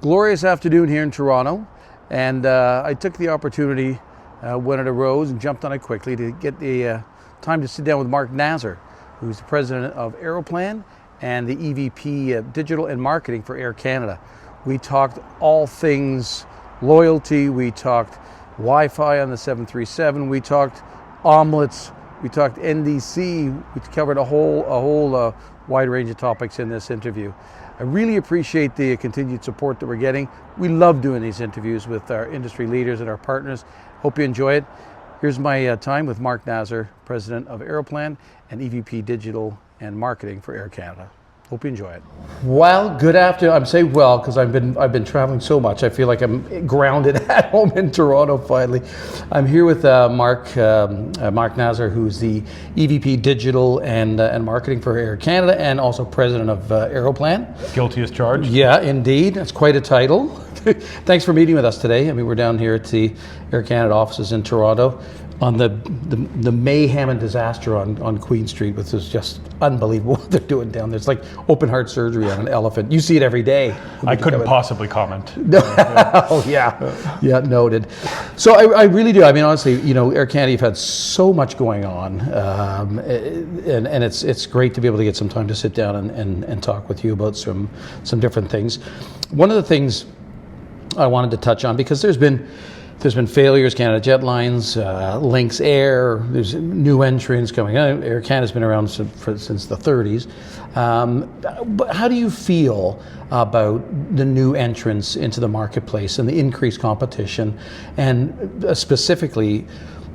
Glorious afternoon here in Toronto, and I took the opportunity when it arose and jumped on it quickly to get the time to sit down with Mark Nasr, who's the president of Aeroplan and the EVP Digital and Marketing for Air Canada. We talked all things loyalty, we talked Wi-Fi on the 737, we talked omelettes, we talked NDC, we covered a whole wide range of topics in this interview. I really appreciate the continued support that we're getting. We love doing these interviews with our industry leaders and our partners. Hope you enjoy it. Here's my time with Mark Nasr, President of Aeroplan and EVP Digital and Marketing for Air Canada. Hope you enjoy it. Well, good afternoon. I'm saying well because I've been traveling so much. I feel like I'm grounded at home in Toronto finally. I'm here with Mark Nasr, who's the EVP Digital and Marketing for Air Canada and also President of Aeroplan. Guilty as charged. Yeah, indeed. That's quite a title. Thanks for meeting with us today. I mean, we're down here at the Air Canada offices in Toronto on the mayhem and disaster on Queen Street, which is just unbelievable what they're doing down there. It's like open heart surgery on an elephant. You see it every day. I couldn't possibly comment. Oh yeah, noted. So I really do. I mean, honestly, you know, Air Canada, you've had so much going on, and it's great to be able to get some time to sit down and talk with you about some different things. One of the things I wanted to touch on, because there's been failures, Canada Jetlines, Lynx Air, there's new entrants coming out. Air Canada's been around since the 30s. But how do you feel about the new entrants into the marketplace and the increased competition, and specifically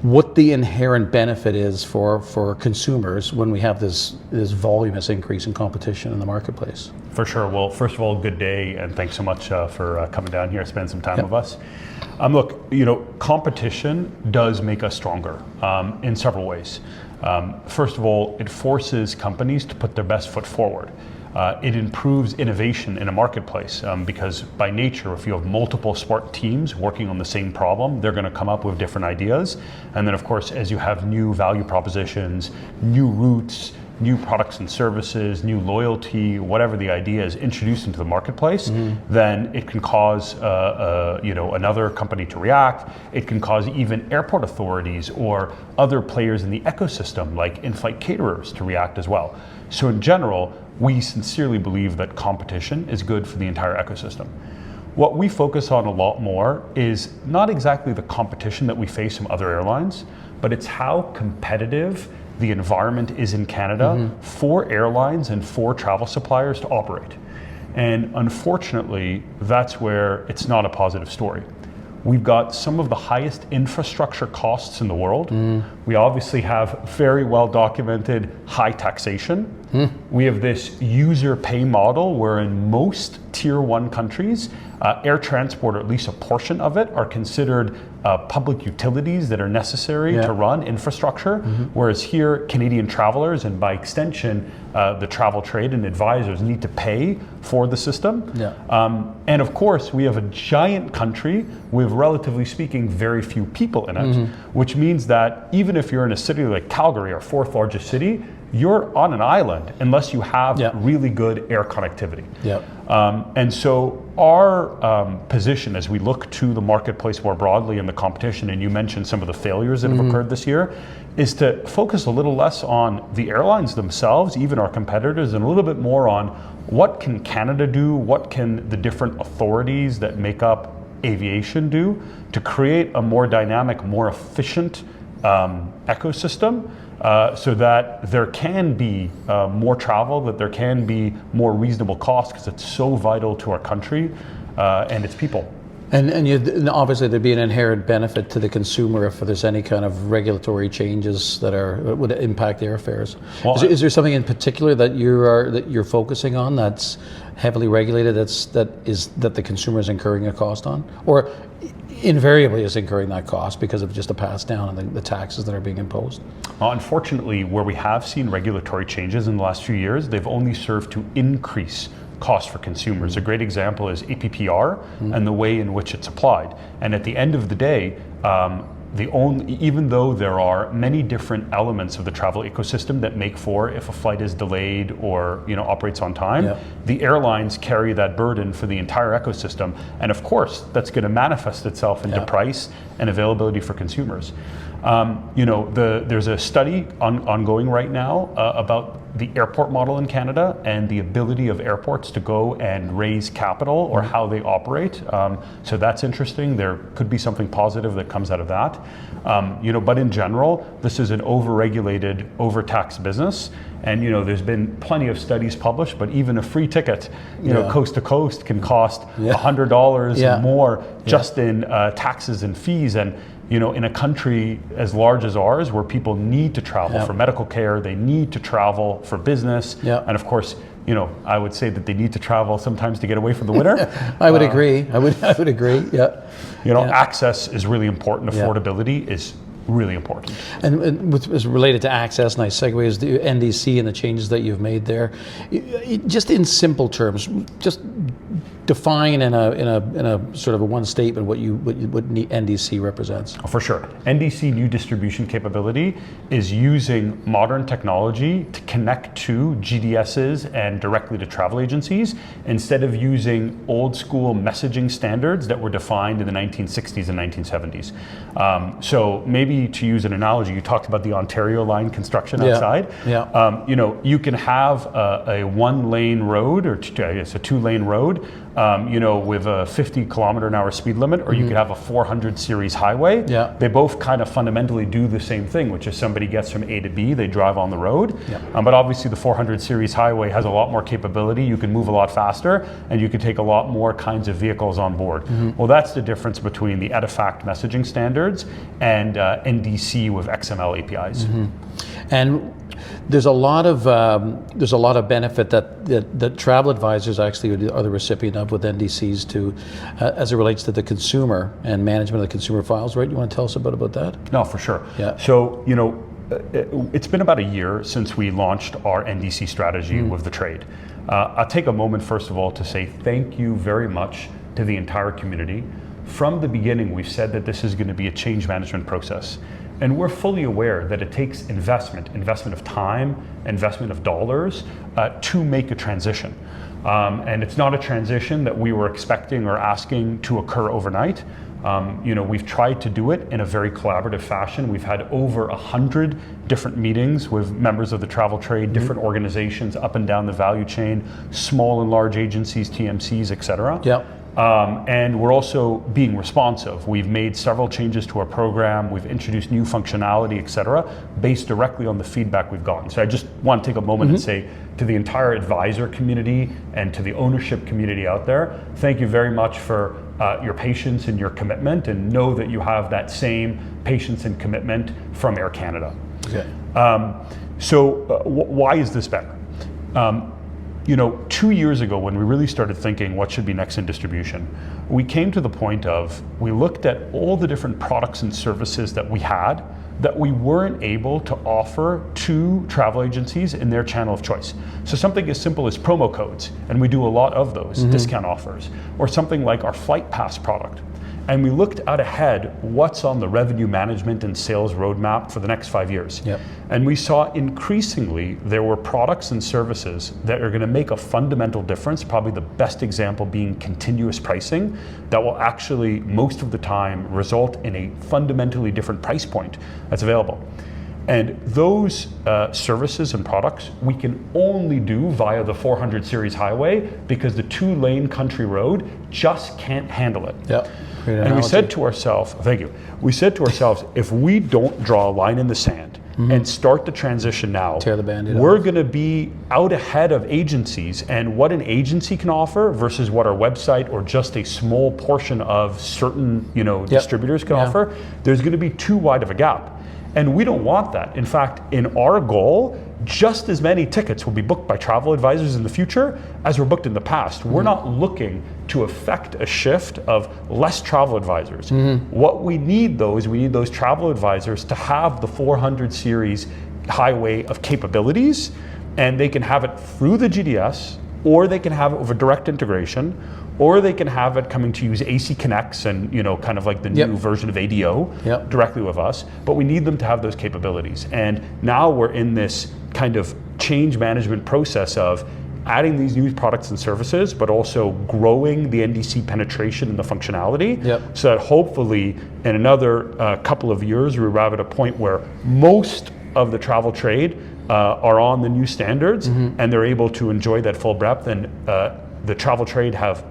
what the inherent benefit is for consumers when we have this voluminous increase in competition in the marketplace? For sure. Well, first of all, good day, and thanks so much for coming down here, spend some time with us. Look, you know, competition does make us stronger in several ways. First of all, it forces companies to put their best foot forward. It improves innovation in a marketplace because by nature, if you have multiple smart teams working on the same problem, they're going to come up with different ideas. And then, of course, as you have new value propositions, new routes, new products and services, new loyalty, whatever the idea is, introduced into the marketplace, then it can cause another company to react. It can cause even airport authorities or other players in the ecosystem, like in-flight caterers, to react as well. So in general, we sincerely believe that competition is good for the entire ecosystem. What we focus on a lot more is not exactly the competition that we face from other airlines, but it's how competitive the environment is in Canada for airlines and for travel suppliers to operate. And unfortunately, that's where it's not a positive story. We've got some of the highest infrastructure costs in the world. We obviously have very well documented high taxation. We have this user pay model where in most tier 1 countries, air transport, or at least a portion of it, are considered public utilities that are necessary to run infrastructure. Whereas here, Canadian travelers, and by extension, the travel trade and advisors, need to pay for the system. And of course, we have a giant country with, relatively speaking, very few people in it, which means that even if you're in a city like Calgary, our 4th largest city, you're on an island unless you have really good air connectivity. And so our position as we look to the marketplace more broadly and the competition, and you mentioned some of the failures that have occurred this year, is to focus a little less on the airlines themselves, even our competitors, and a little bit more on what can Canada do, what can the different authorities that make up aviation do to create a more dynamic, more efficient ecosystem. So that there can be more travel, that there can be more reasonable costs, because it's so vital to our country and its people. And obviously there'd be an inherent benefit to the consumer if there's any kind of regulatory changes that would impact airfares. Well, is there something in particular that you're focusing on that's heavily regulated, that the consumer is incurring a cost on, or invariably is incurring that cost because of just a pass down and the taxes that are being imposed? Unfortunately, where we have seen regulatory changes in the last few years, they've only served to increase cost for consumers. A great example is APPR and the way in which it's applied. And at the end of the day, even though there are many different elements of the travel ecosystem that make for if a flight is delayed or operates on time, the airlines carry that burden for the entire ecosystem, and of course that's going to manifest itself into price and availability for consumers. There's a study ongoing right now about the airport model in Canada and the ability of airports to go and raise capital or how they operate. So that's interesting. There could be something positive that comes out of that. But in general, this is an overregulated, overtaxed business. And there's been plenty of studies published, but even a free ticket, coast to coast can cost $100 more just in taxes and fees. And in a country as large as ours, where people need to travel for medical care, they need to travel for business, and of course, I would say that they need to travel sometimes to get away from the winter. I would agree. I would agree. Access is really important. Affordability is really important. And with related to access, nice segue, is the NDC and the changes that you've made there. Just in simple terms, just define in a sort of a one statement what NDC represents. For sure. NDC, new distribution capability, is using modern technology to connect to GDSs and directly to travel agencies instead of using old school messaging standards that were defined in the 1960s and 1970s. So maybe to use an analogy, you talked about the Ontario line construction outside. You can have a one-lane road, or I guess a two-lane road, with a 50-kilometer-an-hour speed limit, or you could have a 400 series highway. They both kind of fundamentally do the same thing, which is somebody gets from A to B, they drive on the road. But obviously the 400 series highway has a lot more capability. You can move a lot faster, and you can take a lot more kinds of vehicles on board. Well, that's the difference between the EDIFACT messaging standards and NDC with XML APIs. And there's a lot of benefit that travel advisors actually are the recipient of with NDCs to, as it relates to the consumer and management of the consumer files, right? You want to tell us a bit about that? No, for sure. So, it's been about a year since we launched our NDC strategy with the trade. I'll take a moment, first of all, to say thank you very much to the entire community. From the beginning, we've said that this is going to be a change management process. And we're fully aware that it takes investment of time, investment of dollars to make a transition. And it's not a transition that we were expecting or asking to occur overnight. We've tried to do it in a very collaborative fashion. We've had over 100 different meetings with members of the travel trade, different organizations up and down the value chain, small and large agencies, TMCs, et cetera. And we're also being responsive. We've made several changes to our program. We've introduced new functionality, et cetera, based directly on the feedback we've gotten. So I just want to take a moment and say to the entire advisor community and to the ownership community out there, thank you very much for your patience and your commitment, and know that you have that same patience and commitment from Air Canada. Why is this better? 2 years ago, when we really started thinking what should be next in distribution, we came to the point of, we looked at all the different products and services that we had that we weren't able to offer to travel agencies in their channel of choice. So something as simple as promo codes, and we do a lot of those, discount offers, or something like our Flight Pass product. And we looked out ahead, what's on the revenue management and sales roadmap for the next 5 years. And we saw increasingly there were products and services that are going to make a fundamental difference, probably the best example being continuous pricing, that will actually, most of the time, result in a fundamentally different price point that's available. And those services and products we can only do via the 400 series highway, because the 2-lane country road just can't handle it. And we said to ourselves, we said to ourselves, if we don't draw a line in the sand and start the transition now, we're going to be out ahead of agencies, and what an agency can offer versus what our website or just a small portion of certain distributors can offer, there's going to be too wide of a gap. And we don't want that. In fact, in our goal, just as many tickets will be booked by travel advisors in the future as were booked in the past. We're not looking to affect a shift of less travel advisors. What we need, though, is we need those travel advisors to have the 400 series highway of capabilities, and they can have it through the GDS or they can have it with a direct integration, or they can have it coming to use AC Connects and kind of like the new version of ADO directly with us. But we need them to have those capabilities. And now we're in this kind of change management process of adding these new products and services, but also growing the NDC penetration and the functionality, so that hopefully in another couple of years we arrive at a point where most of the travel trade are on the new standards, and they're able to enjoy that full breadth, and the travel trade have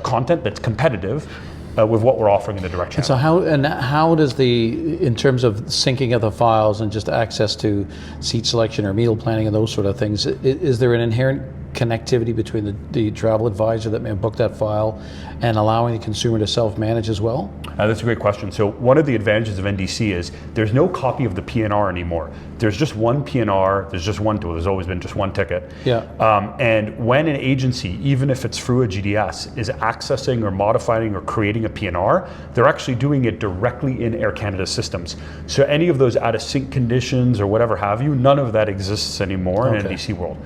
content that's competitive with what we're offering in the direct channel. So how does in terms of syncing of the files and just access to seat selection or meal planning and those sort of things, is there an inherent connectivity between the travel advisor that may have booked that file and allowing the consumer to self-manage as well? That's a great question. So one of the advantages of NDC is there's no copy of the PNR anymore. There's just one PNR, there's always been just one ticket. And when an agency, even if it's through a GDS, is accessing or modifying or creating a PNR, they're actually doing it directly in Air Canada systems. So any of those out of sync conditions or whatever have you, none of that exists anymore in NDC world.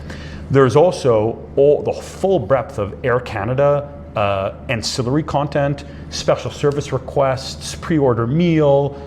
There's also the full breadth of Air Canada ancillary content, special service requests, pre-order meal,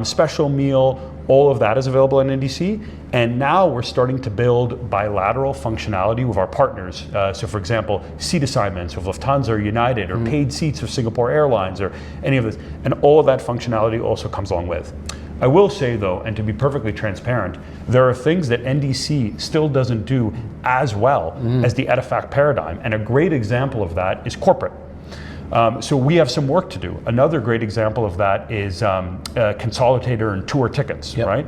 special meal, all of that is available in NDC. And now we're starting to build bilateral functionality with our partners. So for example, seat assignments with Lufthansa or United, or paid seats with Singapore Airlines, or any of this. And all of that functionality also comes along with. I will say though, and to be perfectly transparent, there are things that NDC still doesn't do as well as the EDIFACT paradigm. And a great example of that is corporate. So we have some work to do. Another great example of that is consolidator and tour tickets, right?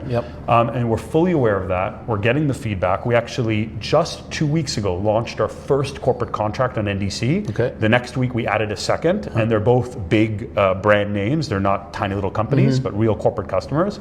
And we're fully aware of that. We're getting the feedback. We actually just 2 weeks ago launched our first corporate contract on NDC. The next week we added a second, and they're both big brand names. They're not tiny little companies, but real corporate customers.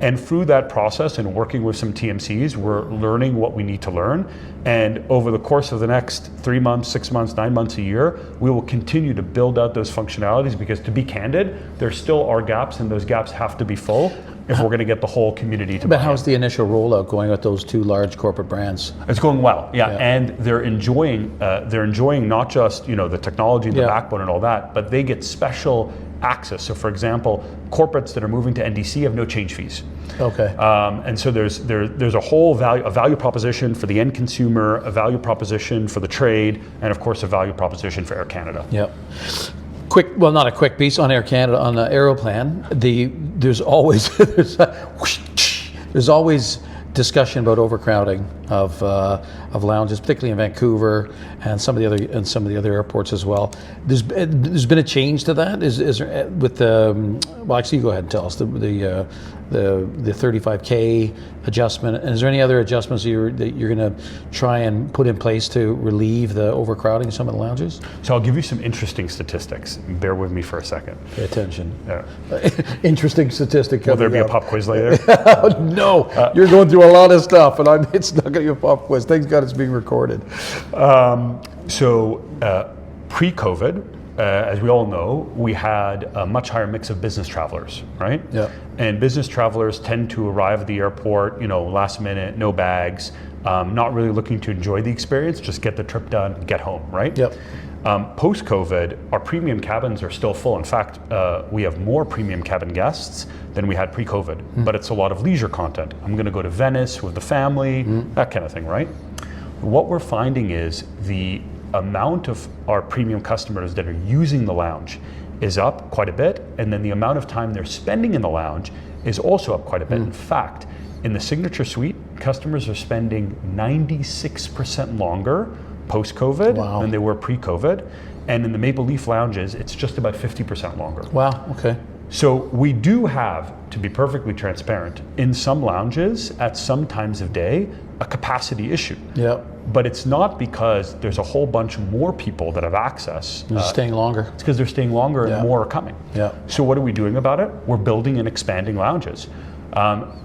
And through that process and working with some TMCs, we're learning what we need to learn. And over the course of the next 3 months, 6 months, 9 months, a year, we will continue to build out those functionalities, because to be candid, there still are gaps, and those gaps have to be full if we're going to get the whole community to buy. But how's the initial rollout going with those two large corporate brands? It's going well, and they're enjoying not just the technology and the backbone and all that, but they get special access. So for example, corporates that are moving to NDC have no change fees. And so there's a whole value proposition for the end consumer, a value proposition for the trade, and of course a value proposition for Air Canada. Not a quick piece on Air Canada, on Aeroplan. There's always there's always discussion about overcrowding of lounges, particularly in Vancouver and some of the other airports as well. There's been a change to that. Is there with the well, actually, go ahead and tell us the 35K adjustment. And is there any other adjustments that you're going to try and put in place to relieve the overcrowding of some of the lounges? So I'll give you some interesting statistics. Bear with me for a second. Pay attention. Interesting statistic. Will there be a pop quiz later? No, you're going through a lot of stuff, and it's not going to be a pop quiz. Thank God it's being recorded. Pre-COVID, as we all know, we had a much higher mix of business travelers, right? And business travelers tend to arrive at the airport, last minute, no bags, not really looking to enjoy the experience, just get the trip done, get home, right? Post-COVID, our premium cabins are still full. In fact, we have more premium cabin guests than we had pre-COVID, but it's a lot of leisure content. I'm going to go to Venice with the family, that kind of thing, right? What we're finding is the amount of our premium customers that are using the lounge is up quite a bit, and then the amount of time they're spending in the lounge is also up quite a bit. In fact, in the Signature Suite, customers are spending 96% longer post-COVID than they were pre-COVID, and in the Maple Leaf lounges, it's just about 50% longer. So we do have, to be perfectly transparent, in some lounges at some times of day, a capacity issue. But it's not because there's a whole bunch more people that have access. They're staying longer. It's because they're staying longer and more are coming. So what are we doing about it? We're building and expanding lounges.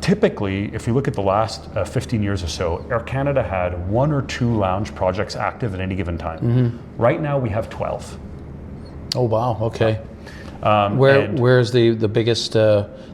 Typically, if you look at the last 15 years or so, Air Canada had 1 or 2 lounge projects active at any given time. Right now we have 12. Oh wow, okay. Where's the biggest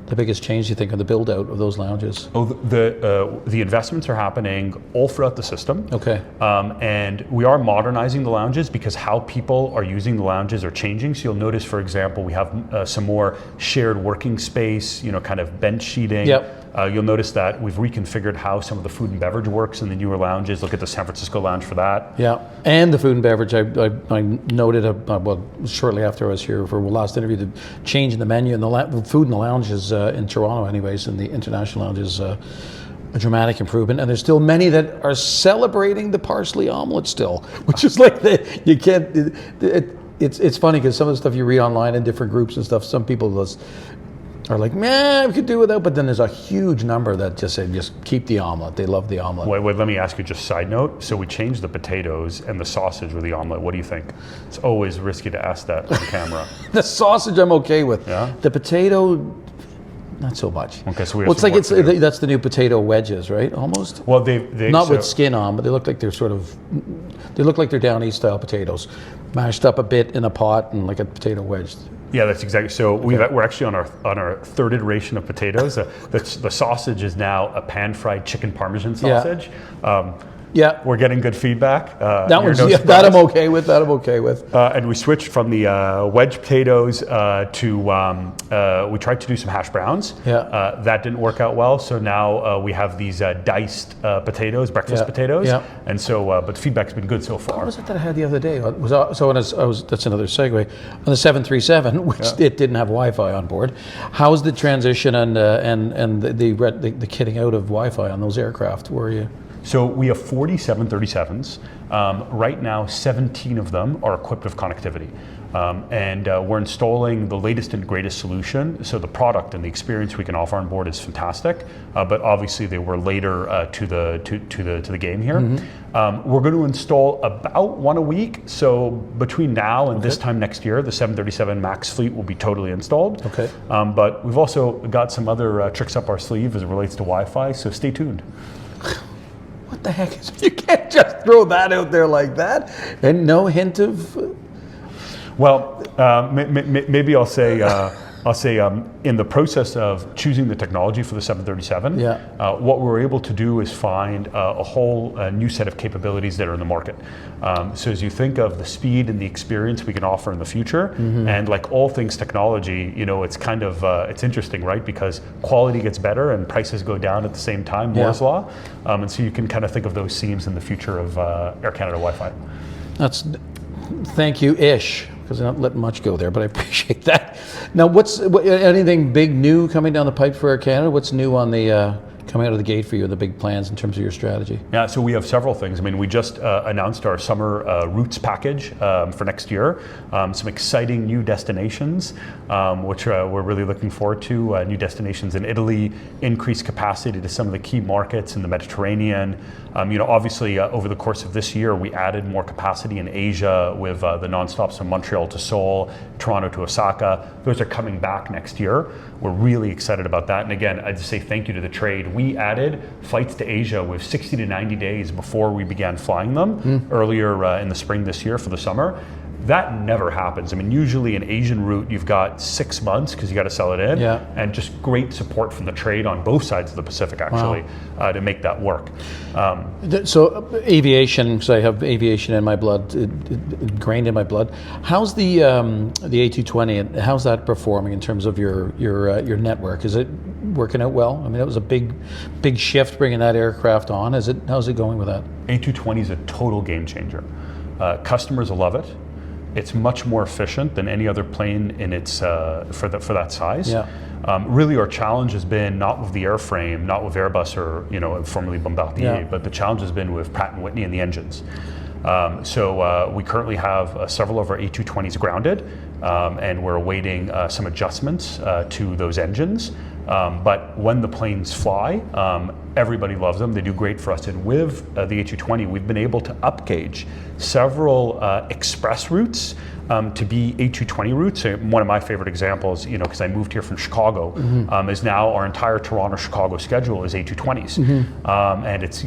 the biggest change, you think, in the build out of those lounges? Oh, the investments are happening all throughout the system. Okay. And we are modernizing the lounges because how people are using the lounges are changing. So you'll notice, for example, we have some more shared working space, kind of bench seating. Yep. You'll notice that we've reconfigured how some of the food and beverage works in the newer lounges. Look at the San Francisco lounge for that. Yeah, and the food and beverage, I noted, shortly after I was here for the last interview, the change in the menu and the food in the lounges in Toronto anyways, in the international lounges, a dramatic improvement. And there's still many that are celebrating the parsley omelet still, which is like, you can't, it's funny because some of the stuff you read online in different groups and stuff, some people are like, man, we could do without, but then there's a huge number that just say, just keep the omelet. They love the omelet. Wait, let me ask you just a side note. So we changed the potatoes and the sausage with the omelet. What do you think? It's always risky to ask that on camera. The sausage I'm okay with. Yeah? The potato, not so much. Okay, so we have that's the new potato wedges, right? Almost. Well, not with skin on, but they look like they're down east style potatoes, mashed up a bit in a pot and like a potato wedge. Yeah, that's exactly. So we're actually on our third iteration of potatoes. The sausage is now a pan-fried chicken Parmesan sausage. Yeah, we're getting good feedback. That I'm okay with. And we switched from the wedge potatoes to we tried to do some hash browns. Yeah, that didn't work out well. So now we have these diced potatoes, breakfast potatoes. Yeah. And so, but the feedback's been good so far. What was it that I had the other day? That's another segue on the 737, which it didn't have Wi-Fi on board. How's the transition and the kitting out of Wi-Fi on those aircraft? Were you? So we have 40 737s. Right now, 17 of them are equipped with connectivity. And we're installing the latest and greatest solution. So the product and the experience we can offer on board is fantastic. But obviously they were later to the game here. Mm-hmm. We're going to install about one a week. So between now and this time next year, the 737 MAX fleet will be totally installed. Okay. But we've also got some other tricks up our sleeve as it relates to Wi-Fi. So stay tuned. What the heck is? You can't just throw that out there like that, and no hint of. Well, maybe I'll say in the process of choosing the technology for the 737, what we were able to do is find a whole new set of capabilities that are in the market. So as you think of the speed and the experience we can offer in the future, and like all things technology, it's kind of it's interesting, right? Because quality gets better and prices go down at the same time, Moore's law, and so you can kind of think of those themes in the future of Air Canada Wi-Fi. Thank you-ish. Because I'm not letting much go there, but I appreciate that. Now, anything big new coming down the pipe for Air Canada? What's new on the coming out of the gate for you, the big plans in terms of your strategy? Yeah, so we have several things. I mean, we just announced our summer routes package for next year. Some exciting new destinations, which we're really looking forward to. New destinations in Italy, increased capacity to some of the key markets in the Mediterranean. Obviously, over the course of this year, we added more capacity in Asia with the nonstops from Montreal to Seoul, Toronto to Osaka. Those are coming back next year. We're really excited about that. And again, I'd just say thank you to the trade. We added flights to Asia with 60 to 90 days before we began flying them earlier in the spring this year for the summer. That never happens. I mean, usually an Asian route, you've got 6 months because you got to sell it in, and just great support from the trade on both sides of the Pacific, actually, to make that work. So aviation, because I have aviation in my blood, ingrained in my blood. How's the A220, and how's that performing in terms of your network? Is it working out well? I mean, it was a big shift bringing that aircraft on. How's it going with that? A220 is a total game changer. Customers love it. It's much more efficient than any other plane in its for that size. Yeah. Really, our challenge has been not with the airframe, not with Airbus or formerly Bombardier, but the challenge has been with Pratt & Whitney and the engines. So we currently have several of our A220s grounded, and we're awaiting some adjustments to those engines. But when the planes fly, everybody loves them. They do great for us. And with the A220, we've been able to upgauge several express routes to be A220 routes. One of my favorite examples, because I moved here from Chicago, is now our entire Toronto-Chicago schedule is A220s, and it's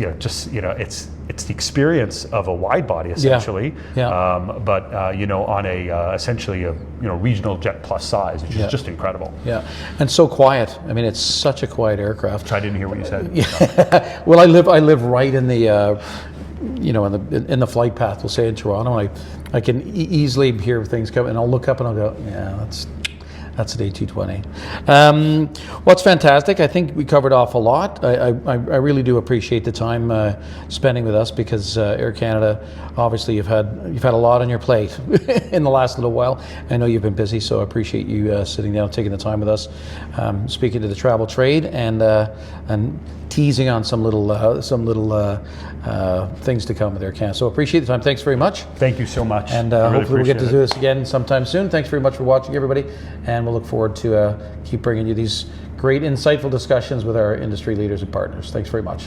it's the experience of a wide body essentially, but on a essentially a regional jet plus size, which is just incredible. Yeah, and so quiet. I mean, it's such a quiet aircraft. I didn't hear what you said. Yeah. Well, I live right in the in the flight path, we'll say, in Toronto. And I can easily hear things coming, and I'll look up and I'll go, yeah, that's an A220. What's fantastic, I think we covered off a lot. I really do appreciate the time spending with us, because Air Canada, obviously you've had a lot on your plate in the last little while. I know you've been busy, so I appreciate you sitting down, taking the time with us, speaking to the travel trade, and teasing on some little things to come with Air Canada. So appreciate the time. Thanks very much. Thank you so much. And hopefully we'll get to do this again sometime soon. Thanks very much for watching, everybody. And we'll look forward to keep bringing you these great, insightful discussions with our industry leaders and partners. Thanks very much.